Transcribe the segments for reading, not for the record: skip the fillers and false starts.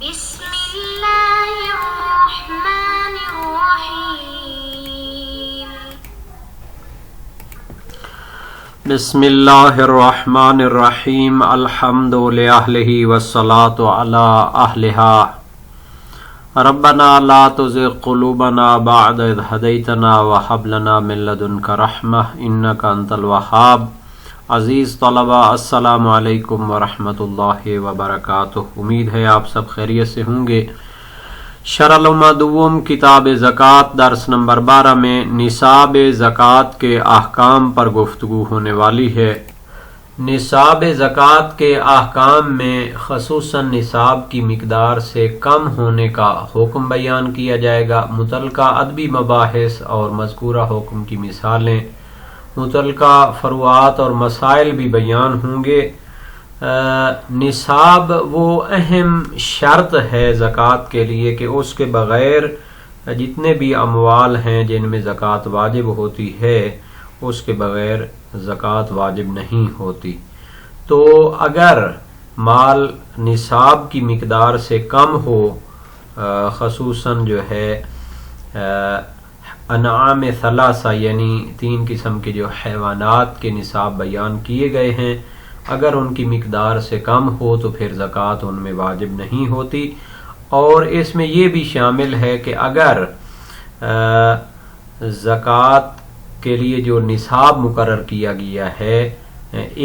بسم اللہ الرحمن الرحیم بسم اللہ الرحمن الرحیم الحمد لأہلہ والصلاة علی اہلہا ربنا لا تزغ قلوبنا بعد اذ ہدیتنا وہب لنا من لدنک رحمہ انک انت الوہاب۔ عزیز طلبہ السلام علیکم ورحمۃ اللہ وبرکاتہ، امید ہے آپ سب خیریت سے ہوں گے۔ شرح المعدوم کتاب زکوٰۃ درس نمبر 12 میں نصاب زکوٰۃ کے احکام پر گفتگو ہونے والی ہے۔ نصاب زکوٰۃ کے احکام میں خصوصاً نصاب کی مقدار سے کم ہونے کا حکم بیان کیا جائے گا، متعلقہ ادبی مباحث اور مذکورہ حکم کی مثالیں، متعلقہ فروعات اور مسائل بھی بیان ہوں گے۔ نصاب وہ اہم شرط ہے زکوٰۃ کے لیے کہ اس کے بغیر جتنے بھی اموال ہیں جن میں زکوٰۃ واجب ہوتی ہے اس کے بغیر زکوٰۃ واجب نہیں ہوتی۔ تو اگر مال نصاب کی مقدار سے کم ہو، خصوصاً جو ہے انعام ثلاثہ یعنی 3 قسم کے جو حیوانات کے نصاب بیان کیے گئے ہیں، اگر ان کی مقدار سے کم ہو تو پھر زکوٰۃ ان میں واجب نہیں ہوتی۔ اور اس میں یہ بھی شامل ہے کہ اگر زکوٰۃ کے لیے جو نصاب مقرر کیا گیا ہے،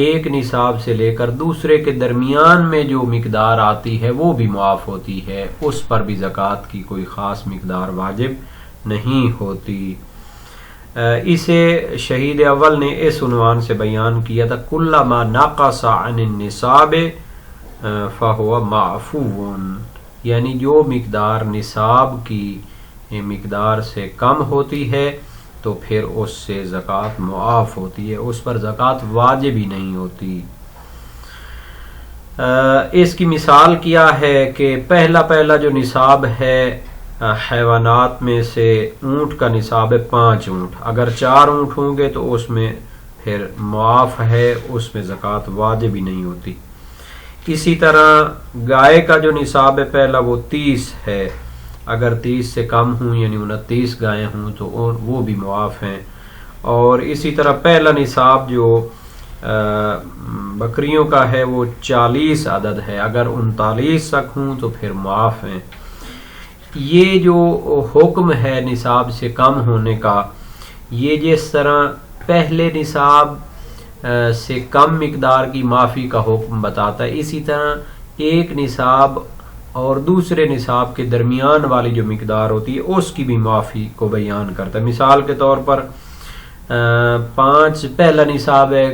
ایک نصاب سے لے کر دوسرے کے درمیان میں جو مقدار آتی ہے وہ بھی معاف ہوتی ہے، اس پر بھی زکوٰۃ کی کوئی خاص مقدار واجب نہیں ہوتی۔ اسے شہید اول نے اس عنوان سے بیان کیا تھا کل ما نقص عن النصاب فهو معفو، یعنی جو مقدار نصاب کی مقدار سے کم ہوتی ہے تو پھر اس سے زکوٰۃ معاف ہوتی ہے، اس پر زکوٰۃ واجب ہی نہیں ہوتی۔ اس کی مثال کیا ہے کہ پہلا جو نصاب ہے حیوانات میں سے اونٹ کا نصاب ہے 5 اونٹ، اگر 4 اونٹ ہوں گے تو اس میں پھر معاف ہے، اس میں زکوٰۃ واجب ہی نہیں ہوتی۔ اسی طرح گائے کا جو نصاب ہے پہلا وہ 30 ہے، اگر 30 سے کم ہوں یعنی 29 گائیں ہوں تو وہ بھی معاف ہیں۔ اور اسی طرح پہلا نصاب جو بکریوں کا ہے وہ 40 عدد ہے، اگر 39 تک ہوں تو پھر معاف ہیں۔ یہ جو حکم ہے نصاب سے کم ہونے کا، یہ جس طرح پہلے نصاب سے کم مقدار کی معافی کا حکم بتاتا ہے، اسی طرح ایک نصاب اور دوسرے نصاب کے درمیان والی جو مقدار ہوتی ہے اس کی بھی معافی کو بیان کرتا ہے۔ مثال کے طور پر 5 پہلا نصاب ہے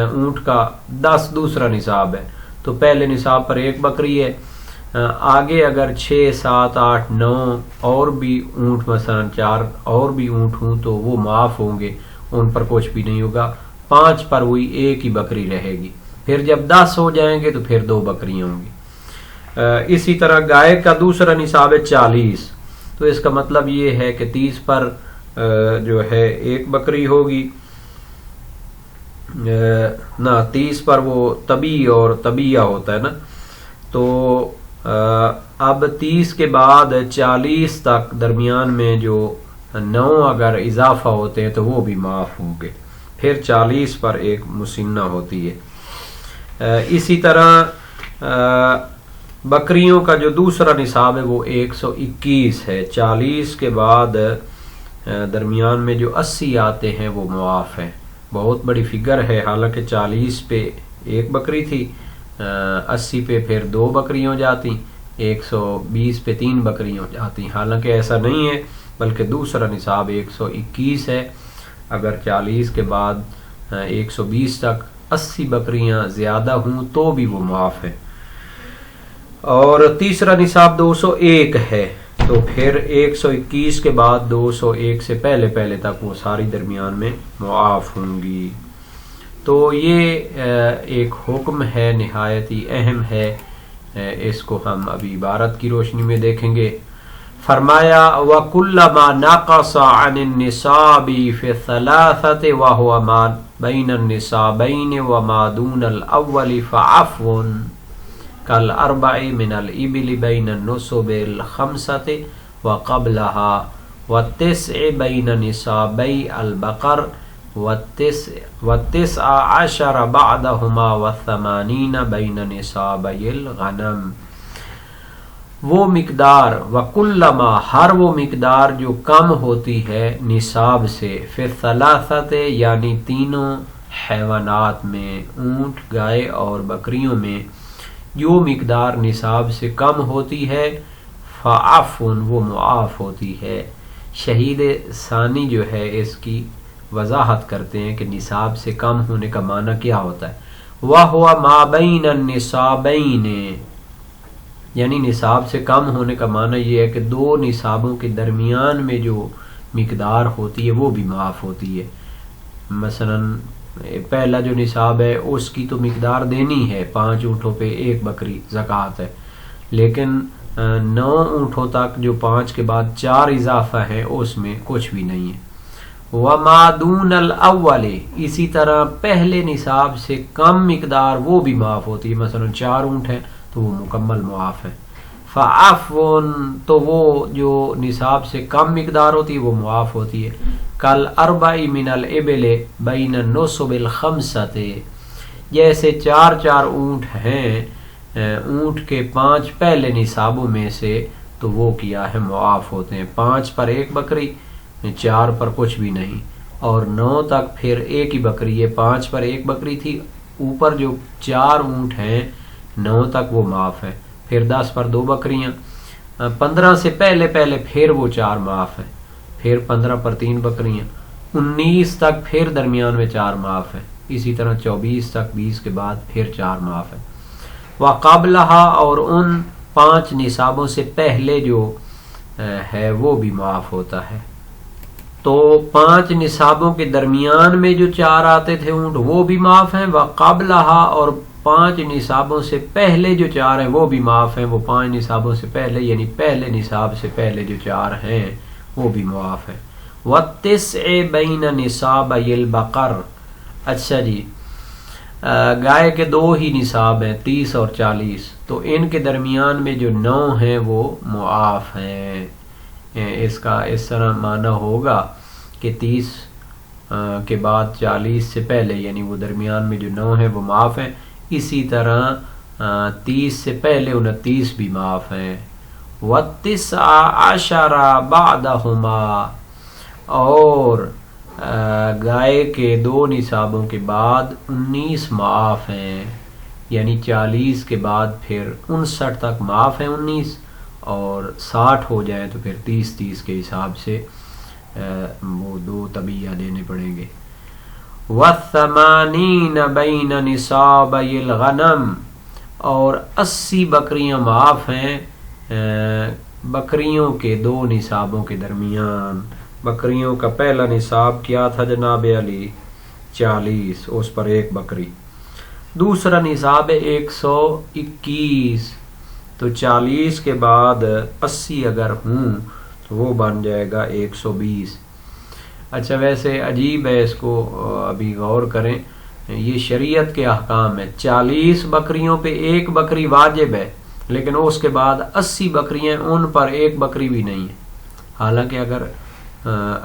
اونٹ کا، 10 دوسرا نصاب ہے، تو پہلے نصاب پر 1 بکری ہے، آگے اگر 6 7 8 9 اور بھی اونٹ مثلا 4 اور بھی اونٹ ہوں تو وہ معاف ہوں گے، ان پر کچھ بھی نہیں ہوگا، 5 پر وہی 1 ہی بکری رہے گی۔ پھر جب 10 ہو جائیں گے تو پھر 2 بکریاں ہوں گی۔ اسی طرح گائے کا دوسرا نصاب ہے 40، تو اس کا مطلب یہ ہے کہ 30 پر جو ہے 1 بکری ہوگی، نہ 30 پر وہ طبی اور طبیہ ہوتا ہے نا، تو اب 30 کے بعد 40 تک درمیان میں جو 9 اگر اضافہ ہوتے ہیں تو وہ بھی معاف ہوں گے، پھر 40 پر 1 مسنہ ہوتی ہے۔ اسی طرح بکریوں کا جو دوسرا نصاب ہے وہ 121 ہے، 40 کے بعد درمیان میں جو 80 آتے ہیں وہ معاف ہیں۔ بہت بڑی فگر ہے، حالانکہ 40 پہ 1 بکری تھی، 80 پہ پھر 2 بکریاں ہو جاتی، 120 پہ 3 بکریاں ہو جاتی، حالانکہ ایسا نہیں ہے، بلکہ دوسرا نصاب 121 ہے، اگر 40 کے بعد 120 تک 80 بکریاں زیادہ ہوں تو بھی وہ معاف ہے۔ اور تیسرا نصاب 201 ہے، تو پھر 121 کے بعد 201 سے پہلے تک وہ ساری درمیان میں معاف ہوں گی۔ تو یہ ایک حکم ہے نہایت ہی اہم ہے، اس کو ہم ابھی عبارت کی روشنی میں دیکھیں گے۔ فرمایا وَكُلَّ مَا نَقَصَ عَنِ النِّصَابِ فِي الثَّلَاثَةِ وَهُوَ مَا بَيْنَ النِّصَابَيْنِ وَمَا دُونَ الْأَوَّلِ فَعَفْوٌ كالأربع من الإبل بين النصب الخمسة وقبلها والتسع بين نصابي البقر والتسع عشر بعدهما والثمانين بين نصابي الغنم. وہ مقدار وکلما ہر وہ مقدار جو کم ہوتی ہے نصاب سے فی الثلاثۃ یعنی تینوں حیوانات میں اونٹ گائے اور بکریوں میں جو مقدار نصاب سے کم ہوتی ہے فعفن وہ معاف ہوتی ہے. شہید ثانی جو ہے اس کی وضاحت کرتے ہیں کہ نصاب سے کم ہونے کا معنی کیا ہوتا ہے. وَهُوَ مَا بَيْنَ النِّصَابَيْنِ یعنی نصاب سے کم ہونے کا معنی یہ ہے کہ دو نصابوں کے درمیان میں جو مقدار ہوتی ہے وہ بھی معاف ہوتی ہے. مثلا پہلا جو نصاب ہے اس کی تو مقدار دینی ہے 5 اونٹوں پہ 1 بکری زکوٰۃ ہے، لیکن 9 اونٹوں تک جو 5 کے بعد 4 اضافہ ہے اس میں کچھ بھی نہیں ہے. وَمَا دُونَ الْأَوَّلِ اسی طرح پہلے نصاب سے کم مقدار وہ بھی معاف ہوتی ہے. مثلا 4 اونٹ ہیں تو وہ مکمل معاف ہے. فَعَفْوٌ تو وہ جو نصاب سے کم مقدار ہوتی ہے وہ معاف ہوتی ہے. كالأربع من الإبل بين النصب الخمسة جیسے 4 اونٹ ہیں اونٹ کے 5 پہلے نصابوں میں سے تو وہ کیا ہے معاف ہوتے ہیں. 5 پر 1 بکری 4 پر کچھ بھی نہیں اور 9 تک پھر 1 ہی بکری. یہ 5 پر 1 بکری تھی، اوپر جو 4 اونٹ ہیں 9 تک وہ معاف ہے. پھر 10 پر 2 بکریاں، 15 سے پہلے پھر وہ 4 معاف ہے. پھر 15 پر 3 بکریاں، 19 تک پھر درمیان میں 4 معاف ہے. اسی طرح 24 تک 20 کے بعد پھر 4 معاف ہے. وَقَبْلَهَا اور ان 5 نصابوں سے پہلے جو ہے وہ بھی معاف ہوتا ہے. تو 5 نصابوں کے درمیان میں جو 4 آتے تھے اونٹ وہ بھی معاف ہیں. وَقَبْلَهَا اور 5 نصابوں سے پہلے جو 4 ہیں وہ بھی معاف ہیں. وہ 5 نصابوں سے پہلے یعنی پہلے نصاب سے پہلے جو 4 ہیں وہ بھی معاف ہے. وَالتِّسْعِ بَيْنَ نِصَابَيِ الْبَقَرِ اچھا جی، گائے کے 2 ہی نصاب ہیں 30 اور 40، تو ان کے درمیان میں جو 9 ہیں وہ معاف ہیں. اس کا اس طرح معنی ہوگا کہ 30 کے بعد 40 سے پہلے یعنی وہ درمیان میں جو 9 ہیں وہ معاف ہیں. اسی طرح 30 سے پہلے 29 بھی معاف ہیں. وَالتِّسْعَ بَعْدَهُمَا اور گائے کے 2 نصابوں کے بعد 19 معاف ہیں، یعنی 40 کے بعد پھر 59 تک معاف ہیں 19، اور 60 ہو جائیں تو پھر 30 کے حساب سے وہ 2 طبیعہ دینے پڑیں گے. وَالثَّمَانِينَ بَيْنَ نِصَابَيِ الْغَنَمِ اور 80 بکریاں معاف ہیں بکریوں کے 2 نصابوں کے درمیان. بکریوں کا پہلا نصاب کیا تھا جناب علی؟ 40، اس پر 1 بکری. دوسرا نصاب ہے 121، تو 40 کے بعد 80 اگر ہوں تو وہ بن جائے گا 120. اچھا ویسے عجیب ہے، اس کو ابھی غور کریں، یہ شریعت کے احکام ہے. 40 بکریوں پہ 1 بکری واجب ہے، لیکن اس کے بعد 80 بکریاں ان پر 1 بکری بھی نہیں ہے. حالانکہ اگر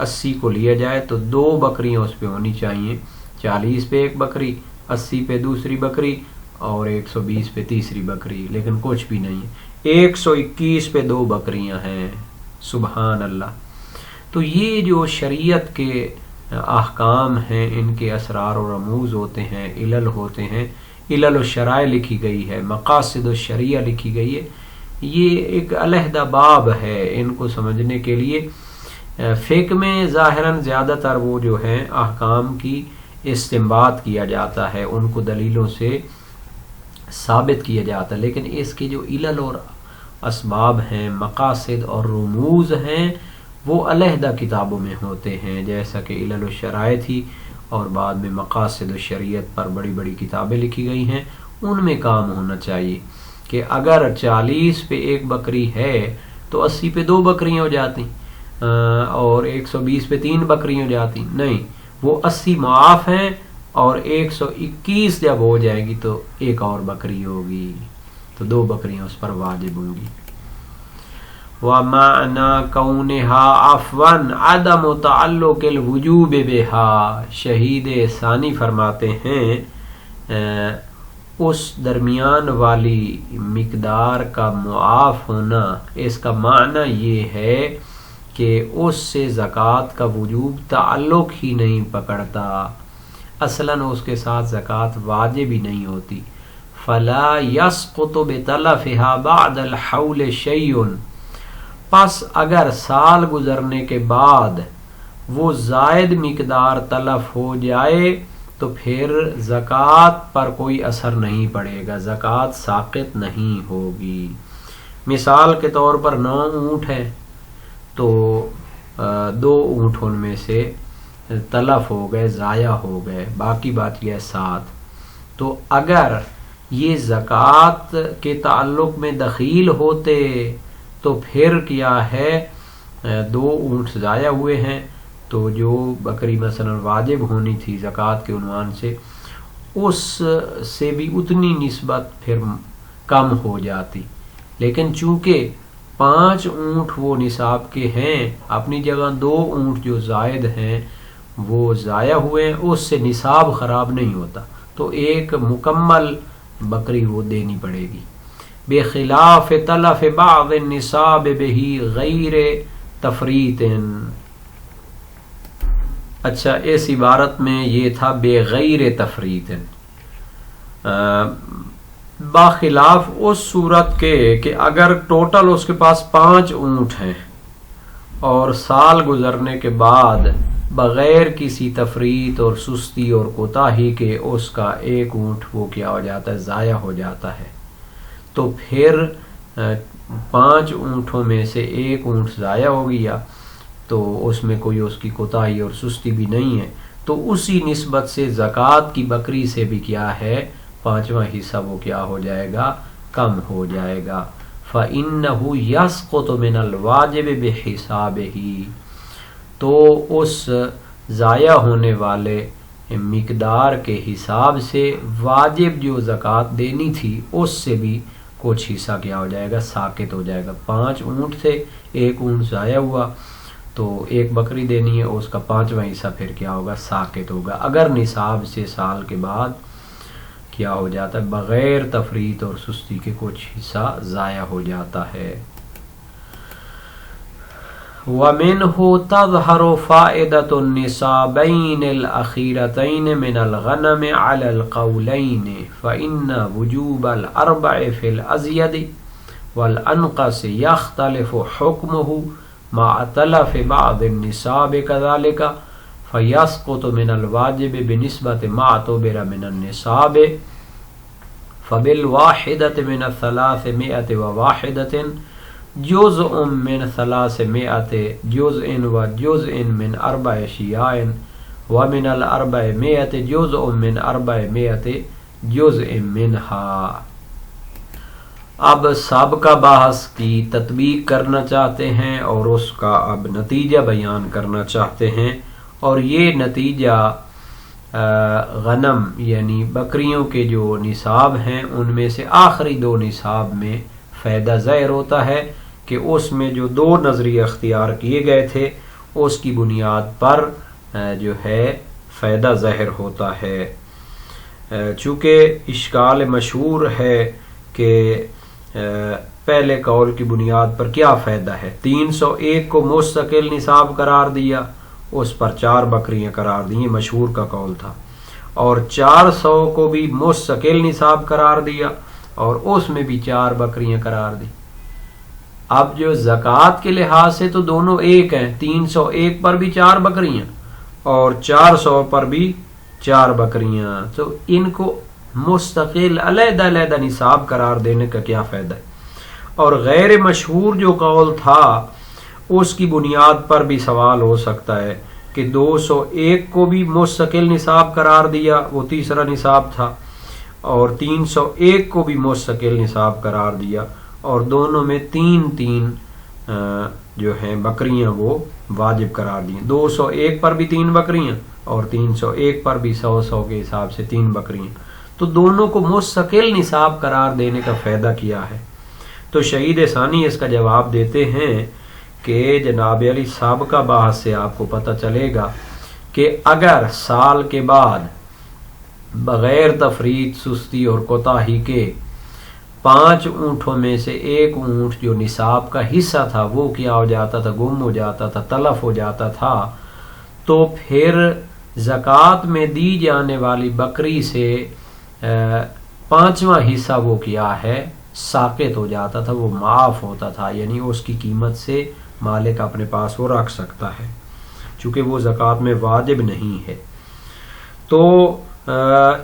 80 کو لیا جائے تو 2 بکریاں اس پہ ہونی چاہیے. 40 پہ 1 بکری، 80 پہ دوسری بکری اور 120 پہ تیسری بکری، لیکن کچھ بھی نہیں ہے. 121 پہ 2 بکریاں ہیں. سبحان اللہ. تو یہ جو شریعت کے احکام ہیں ان کے اسرار و رموز ہوتے ہیں، علل ہوتے ہیں. علل الشرائع لکھی گئی ہے، مقاصد الشریعہ لکھی گئی ہے. یہ ایک علیحدہ باب ہے ان کو سمجھنے کے لیے. فقہ میں ظاہراً زیادہ تر وہ جو ہیں احکام کی استنباط کیا جاتا ہے، ان کو دلیلوں سے ثابت کیا جاتا ہے، لیکن اس کے جو علل اور اسباب ہیں، مقاصد اور رموز ہیں، وہ علیحدہ کتابوں میں ہوتے ہیں. جیسا کہ علل الشرائع تھی اور بعد میں مقاصد الشریعت پر بڑی بڑی کتابیں لکھی گئی ہیں. ان میں کام ہونا چاہیے کہ اگر 40 پہ 1 بکری ہے تو 80 پہ 2 بکریاں ہو جاتی اور 120 پہ 3 بکریاں ہو جاتی. نہیں، وہ 80 معاف ہیں اور 121 جب ہو جائے گی تو 1 اور بکری ہوگی. تو 2 بکریاں اس پر واجب ہوں گی. وَمَعْنَا كَوْنِهَا عَفْوًا عَدَمُ تَعَلُّقِ الْوُجُوبِ بِهَا. شہید ثانی فرماتے ہیں اس درمیان والی مقدار کا معاف ہونا، اس کا معنی یہ ہے کہ اس سے زکوٰۃ کا وجوب تعلق ہی نہیں پکڑتا، اصلاً اس کے ساتھ زکوٰۃ واجب ہی نہیں ہوتی. فلا يسقط بتلفها بعد الحول شيء. پس اگر سال گزرنے کے بعد وہ زائد مقدار تلف ہو جائے تو پھر زکوٰۃ پر کوئی اثر نہیں پڑے گا، زکوٰۃ ساقط نہیں ہوگی. مثال کے طور پر 9 اونٹ ہیں تو 2 اونٹ ان میں سے تلف ہو گئے، ضائع ہو گئے، باقی بات یہ 7. تو اگر یہ زکوٰۃ کے تعلق میں دخیل ہوتے تو پھر کیا ہے، 2 اونٹ ضائع ہوئے ہیں تو جو بکری مثلا واجب ہونی تھی زکوٰۃ کے عنوان سے، اس سے بھی اتنی نسبت پھر کم ہو جاتی. لیکن چونکہ 5 اونٹ وہ نصاب کے ہیں، اپنی جگہ 2 اونٹ جو زائد ہیں وہ ضائع ہوئے ہیں، اس سے نصاب خراب نہیں ہوتا، تو ایک مکمل بکری وہ دینی پڑے گی. بخلاف تلف بعض النصاب به غیر تفریط. اچھا، اس عبارت میں یہ تھا بغیر تفریط، باخلاف اس صورت کے کہ اگر ٹوٹل اس کے پاس 5 اونٹ ہیں اور سال گزرنے کے بعد بغیر کسی تفریط اور سستی اور کوتاہی کے اس کا 1 اونٹ وہ کیا ہو جاتا ہے، ضائع ہو جاتا ہے، تو پھر 5 اونٹوں میں سے 1 اونٹ ضائع ہو گیا تو اس میں کوئی اس کی کوتاہی اور سستی بھی نہیں ہے، تو اسی نسبت سے زکوٰۃ کی بکری سے بھی کیا ہے، 5واں حصہ وہ کیا ہو جائے گا، کم ہو جائے گا. فَإِنَّهُ يَسْقُطُ مِنَ الْوَاجِبِ بِحِسَابِهِ. تو اس ضائع ہونے والے مقدار کے حساب سے واجب جو زکوٰۃ دینی تھی اس سے بھی کچھ حصہ کیا ہو جائے گا، ساقط ہو جائے گا. 5 اونٹ تھے، 1 اونٹ ضائع ہوا تو 1 بکری دینی ہے، اس کا 5واں حصہ پھر کیا ہوگا، ساقط ہوگا. اگر نصاب سے سال کے بعد کیا ہو جاتا ہے، بغیر تفریط اور سستی کے کچھ حصہ ضائع ہو جاتا ہے. وَمِنْهُ تَظْهَرُ فَائِدَةُ النِّصَابَيْنِ الْأَخِيرَتَيْنِ مِنَ الْغَنَمِ عَلَى الْقَوْلَيْنِ فَإِنَّ وُجُوبَ الْأَرْبَعِ فِي الْأَزْيَدِ وَالْأَنْقَصِ يَخْتَلِفُ حُكْمُهُ مَعَ تَلَفِ بَعْضِ النِّصَابِ كَذَلِكَ فَيَسْقُطُ مِنَ الْوَاجِبِ بِنِسْبَةِ مَا اعْتُبِرَ مِنَ النِّصَابِ فَبِالْوَاحِدَةِ مِنَ الثَّلَاثِمِائَةِ وَوَاحِدَةٍ جزء من 300 جزء وجزء من 4 أشياء ومن 400 جزء من 400 جزء منها. اب سابقہ بحث کی تطبیق کرنا چاہتے ہیں اور اس کا اب نتیجہ بیان کرنا چاہتے ہیں، اور یہ نتیجہ غنم یعنی بکریوں کے جو نصاب ہیں ان میں سے آخری 2 نصاب میں فائدہ ظاہر ہوتا ہے کہ اس میں جو 2 نظریے اختیار کیے گئے تھے اس کی بنیاد پر جو ہے فائدہ ظاہر ہوتا ہے. چونکہ اشکال مشہور ہے کہ پہلے قول کی بنیاد پر کیا فائدہ ہے، 301 کو مستقل نصاب قرار دیا، اس پر 4 بکریاں قرار دی، یہ مشہور کا قول تھا، اور 400 کو بھی مستقل نصاب قرار دیا اور اس میں بھی 4 بکریاں قرار دی. اب جو زکوٰۃ کے لحاظ سے تو دونوں ایک ہیں، 301 پر بھی 4 بکریاں اور 400 پر بھی 4 بکریاں، تو ان کو مستقل علیحدہ علیحدہ نصاب قرار دینے کا کیا فائدہ ہے. اور غیر مشہور جو قول تھا اس کی بنیاد پر بھی سوال ہو سکتا ہے کہ 201 کو بھی مستقل نصاب قرار دیا، وہ تیسرا نصاب تھا، اور 301 کو بھی مستقل نصاب قرار دیا، اور دونوں میں 3 جو ہیں بکریاں وہ واجب قرار دیں. 201 پر بھی 3 بکریاں اور 301 پر بھی 100 کے حساب سے 3 بکریاں، تو دونوں کو مستقل نصاب قرار دینے کا فائدہ کیا ہے؟ تو شہید ثانی اس کا جواب دیتے ہیں کہ جناب علی سابقہ بحث سے آپ کو پتہ چلے گا کہ اگر سال کے بعد بغیر تفریط، سستی اور کوتاہی کے 5 اونٹوں میں سے ایک اونٹ جو نصاب کا حصہ تھا وہ کیا ہو جاتا تھا، گم ہو جاتا تھا، تلف ہو جاتا تھا، تو پھر زکوٰۃ میں دی جانے والی بکری سے 5واں حصہ وہ کیا ہے ساقط ہو جاتا تھا، وہ معاف ہوتا تھا، یعنی اس کی قیمت سے مالک اپنے پاس وہ رکھ سکتا ہے چونکہ وہ زکوٰۃ میں واجب نہیں ہے۔ تو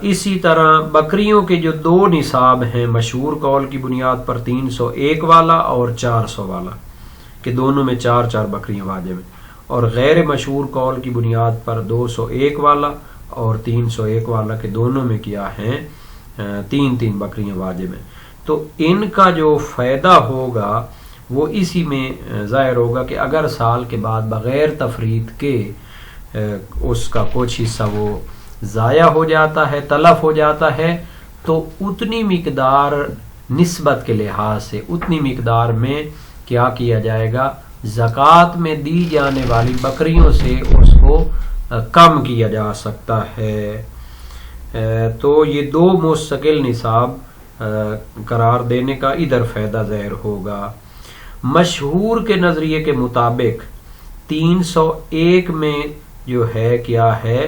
اسی طرح بکریوں کے جو 2 نصاب ہیں مشہور قول کی بنیاد پر 301 والا اور 400 والا کہ دونوں میں 4 بکریاں واجب ہیں، اور غیر مشہور قول کی بنیاد پر 201 والا اور 301 والا کہ دونوں میں کیا ہیں 3 بکریاں واجب ہیں۔ تو ان کا جو فائدہ ہوگا وہ اسی میں ظاہر ہوگا کہ اگر سال کے بعد بغیر تفریط کے اس کا کچھ حصہ وہ ضائع ہو جاتا ہے، تلف ہو جاتا ہے، تو اتنی مقدار نسبت کے لحاظ سے اتنی مقدار میں کیا کیا جائے گا، زکوٰۃ میں دی جانے والی بکریوں سے اس کو کم کیا جا سکتا ہے۔ تو یہ 2 مستقل نصاب قرار دینے کا ادھر فائدہ ظاہر ہوگا۔ مشہور کے نظریے کے مطابق 301 میں جو ہے کیا ہے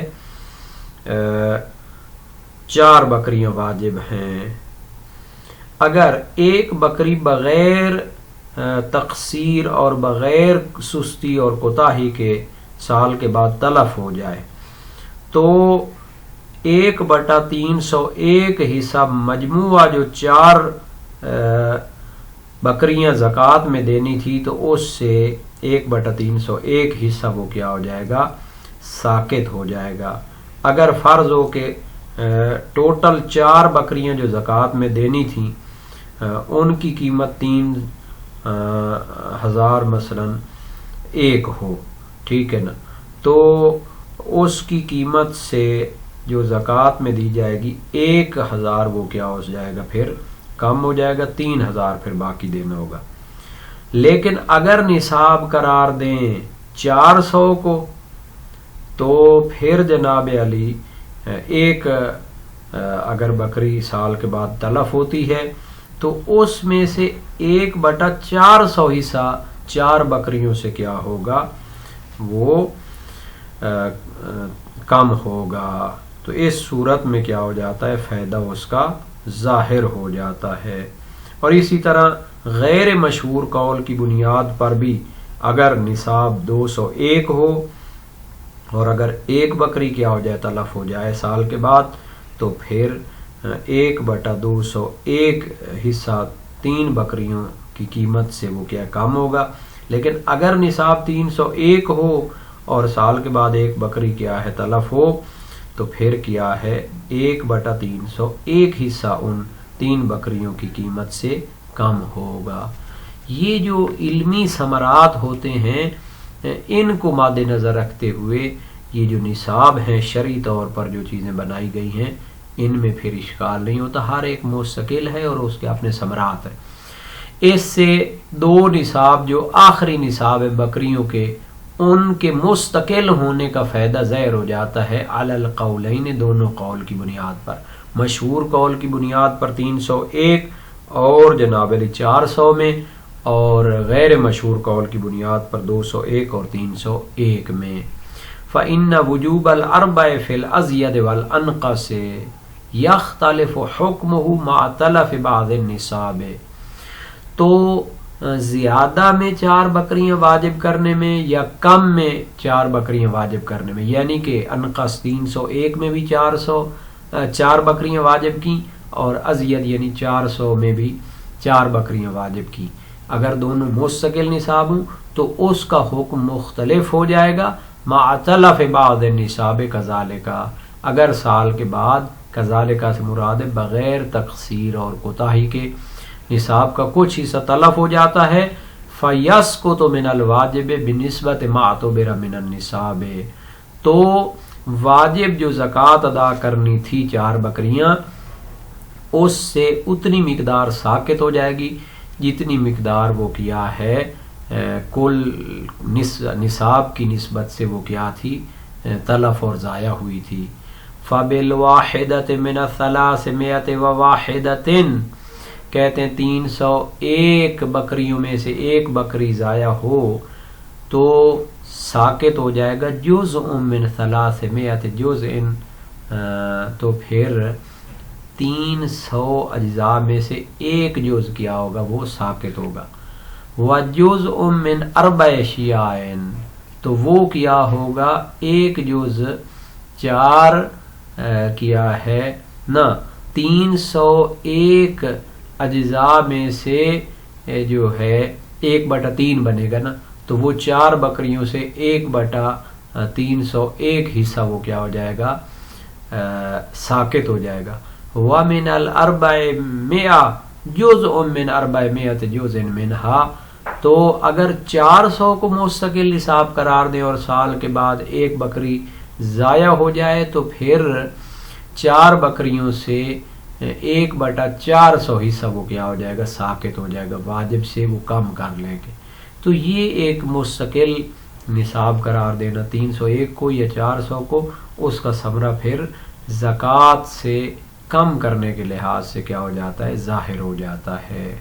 4 بکریاں واجب ہیں۔ اگر ایک بکری بغیر تقصیر اور بغیر سستی اور کوتاہی کے سال کے بعد تلف ہو جائے تو 1/301 حصہ مجموعہ جو 4 بکریاں زکوٰۃ میں دینی تھی تو اس سے 1/301 حصہ وہ کیا ہو جائے گا ساقط ہو جائے گا۔ اگر فرض ہو کہ ٹوٹل 4 بکریاں جو زکوٰۃ میں دینی تھیں ان کی قیمت 3000 مثلا 1 ہو، ٹھیک ہے نا، تو اس کی قیمت سے جو زکوٰۃ میں دی جائے گی 1000 وہ کیا ہو جائے گا پھر کم ہو جائے گا، 3000 پھر باقی دینا ہوگا۔ لیکن اگر نصاب قرار دیں 400 کو تو پھر جناب علی ایک اگر بکری سال کے بعد تلف ہوتی ہے تو اس میں سے 1/400 حصہ 4 بکریوں سے کیا ہوگا وہ کم ہوگا۔ تو اس صورت میں کیا ہو جاتا ہے فائدہ اس کا ظاہر ہو جاتا ہے۔ اور اسی طرح غیر مشہور قول کی بنیاد پر بھی اگر نصاب 201 ہو اور اگر ایک بکری کیا ہو جائے تلف ہو جائے سال کے بعد تو پھر 1/201 حصہ 3 بکریوں کی قیمت سے وہ کیا کم ہوگا۔ لیکن اگر نصاب 301 ہو اور سال کے بعد ایک بکری کیا ہے تلف ہو تو پھر کیا ہے 1/301 حصہ ان 3 بکریوں کی قیمت سے کم ہوگا۔ یہ جو علمی ثمرات ہوتے ہیں ان کو مد نظر رکھتے ہوئے یہ جو نصاب ہیں شرعی طور پر جو چیزیں بنائی گئی ہیں ان میں پھر اشکال نہیں ہوتا، ہر ایک مستقل ہے اور اس کے اپنے ثمرات ہیں۔ اس سے 2 نصاب جو آخری نصاب ہے بکریوں کے ان کے مستقل ہونے کا فائدہ ظاہر ہو جاتا ہے علی القولین، دونوں قول کی بنیاد پر، مشہور قول کی بنیاد پر 301 اور جناب علی 400 میں، اور غیر مشہور قول کی بنیاد پر 201 اور 301 میں۔ فَإِنَّ وُجُوبَ الْأَرْبَعِ فِي الْأَزْيَدِ وَالْأَنْقَصِ يَخْتَلِفُ حُكْمُهُ مَعَ تَلَفِ بَعْضِ النِّصَابِ۔ تو زیادہ میں 4 بکریاں واجب کرنے میں یا کم میں 4 بکریاں واجب کرنے میں، یعنی کہ انقص 301 میں بھی 4 بکریاں واجب کی اور ازید یعنی 400 میں بھی 4 بکریاں واجب کی، اگر دونوں مستقل نصاب ہوں تو اس کا حکم مختلف ہو جائے گا مع تلف بعض النصاب کذالک، اگر سال کے بعد کذالک سے مراد بغیر تقصیر اور کوتاہی کے نصاب کا کچھ حصہ تلف ہو جاتا ہے فَيَسْقُطُ مِنَ الْوَاجِبِ بِنِسْبَةِ مَا اعْتُبِرَ مِنَ النِّصَابِ، تو واجب جو زکوٰۃ ادا کرنی تھی 4 بکریاں اس سے اتنی مقدار ساقط ہو جائے گی جتنی مقدار وہ کیا ہے کل نصاب کی نسبت سے وہ کیا تھی تلف اور ضائع ہوئی تھی. فَبِالْوَاحِدَةِ مِنَ الثَّلَاثِمِائَةِ وَوَاحِدَةٍ کہتے ہیں 301 بکریوں میں سے ایک بکری ضائع ہو تو ساقط ہو جائے گا جزء من 300 جزء، تو پھر 300 اجزاء میں سے ایک جز کیا ہوگا وہ ساقط ہوگا. وَجُزْءٌ مِّنْ 4 شِيَاءٍ تو وہ کیا ہوگا ایک جز 4 کیا ہے نا 301 اجزاء میں سے جو ہے 1/3 بنے گا نا، تو وہ 4 بکریوں سے 1/301 حصہ وہ کیا ہو جائے گا ساقط ہو جائے گا. وَمِنَ 400 جُزْءٌ مِّنْ 400 جُزْءٍ مِّنْهَا تو اگر 400 کو مستقل نصاب قرار دیں اور سال کے بعد ایک بکری ضائع ہو جائے تو پھر 4 بکریوں سے 1/400 حصہ وہ کیا ہو جائے گا ساقط ہو جائے گا، واجب سے وہ کم کر لیں گے. تو یہ ایک مستقل نصاب قرار دینا 301 کو یا 400 کو، اس کا ثمرہ پھر زکوٰۃ سے کم کرنے کے لحاظ سے کیا ہو جاتا ہے ظاہر ہو جاتا ہے.